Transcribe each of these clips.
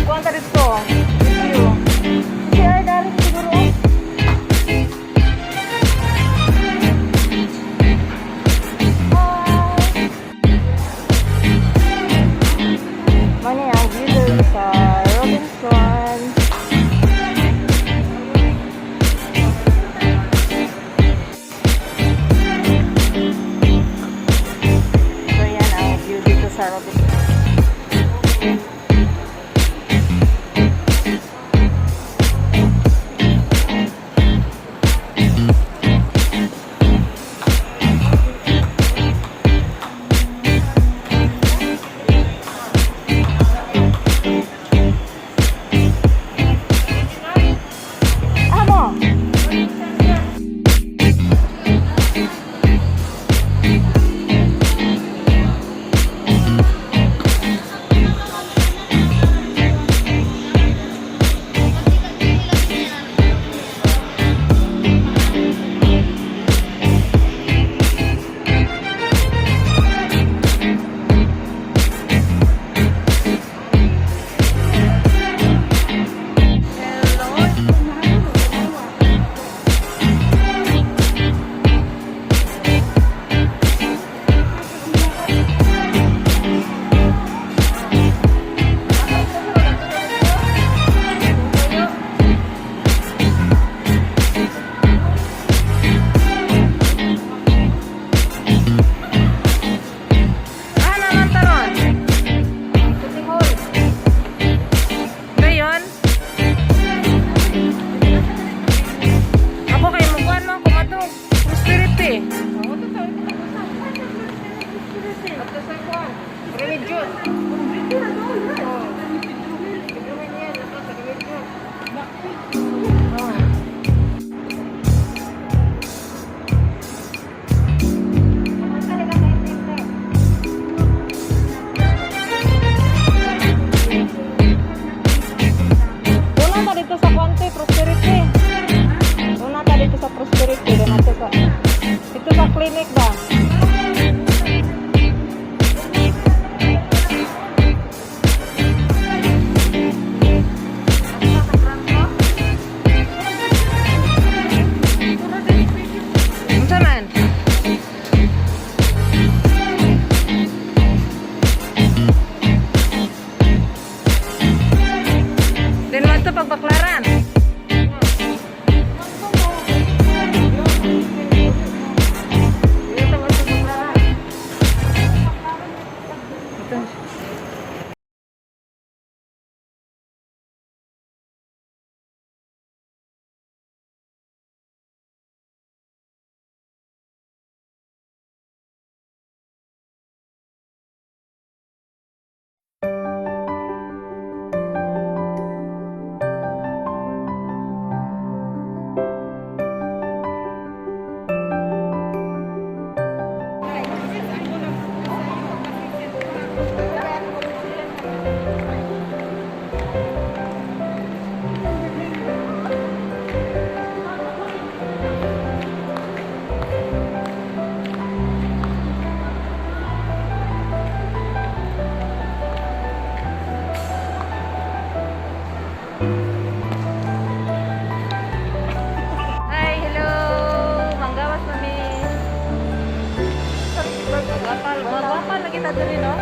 Kuwanta dito. Video. Share dari siguro. Mana yang video sa Robinson. So yan ang view dito sa Robinson. Klinik ba? Unsa man? Din mo ito pagbaklaran. Magwapal lagi kita diri, no?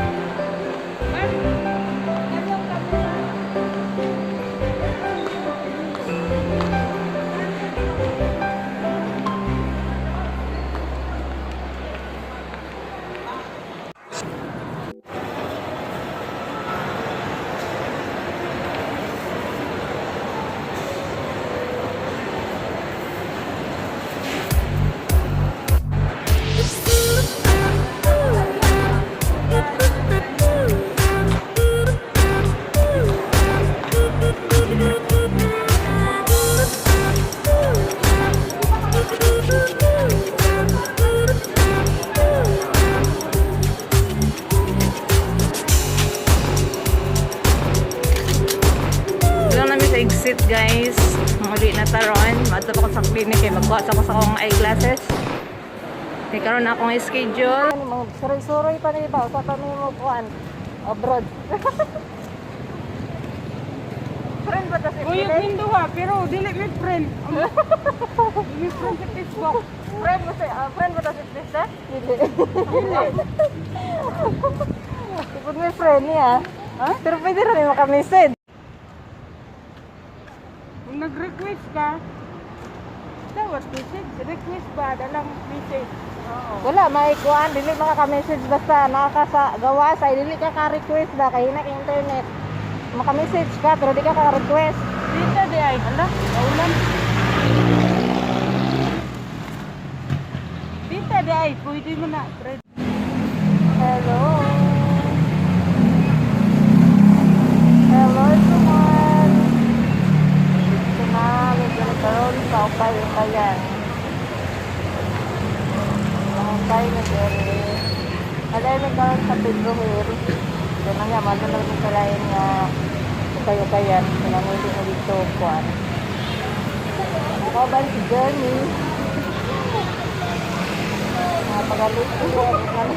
Exit guys, muli na taron madto ako sa clinic kay magkuha ako sa akong eyeglasses kay karon na akong schedule suroy-suroy pa ni ba sa pa mo kuan abroad Uyog nindo ha, pero dili mi friend. Mi friend sa Facebook. Friend mo to si Krista? Hindi. Ipod mo yung friend niya. Ha? Pero pwede rin makamessage. Kung nag-request ka, dapat message. Request ba? Dalang message. Oo. Wala, maikuan. Dili makaka-message basta nakakagawa sa dili ka ka-request ba. Kahina ka internet. Maka-message ka pero di ka ka-request. Dito di ay. Ala, kaulan. Dito di ay. Pwede mo na. Friend. Hello. Hello, everyone. Ito na, medyo nagkaroon sa ukay-ukayan. Ang ukay na dere. Alay nagkaroon sa Pedro Hill. Ito na nga, madunag ng kalain nga ukay-ukayan. Pinamili na dito, kuwan. Ako ba si Jeremy? Napagalit ko yan.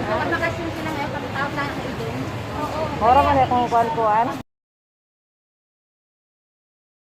Bakasyon sila ngayon pagkatapos na ang event. Ora man akong kuan-kuan.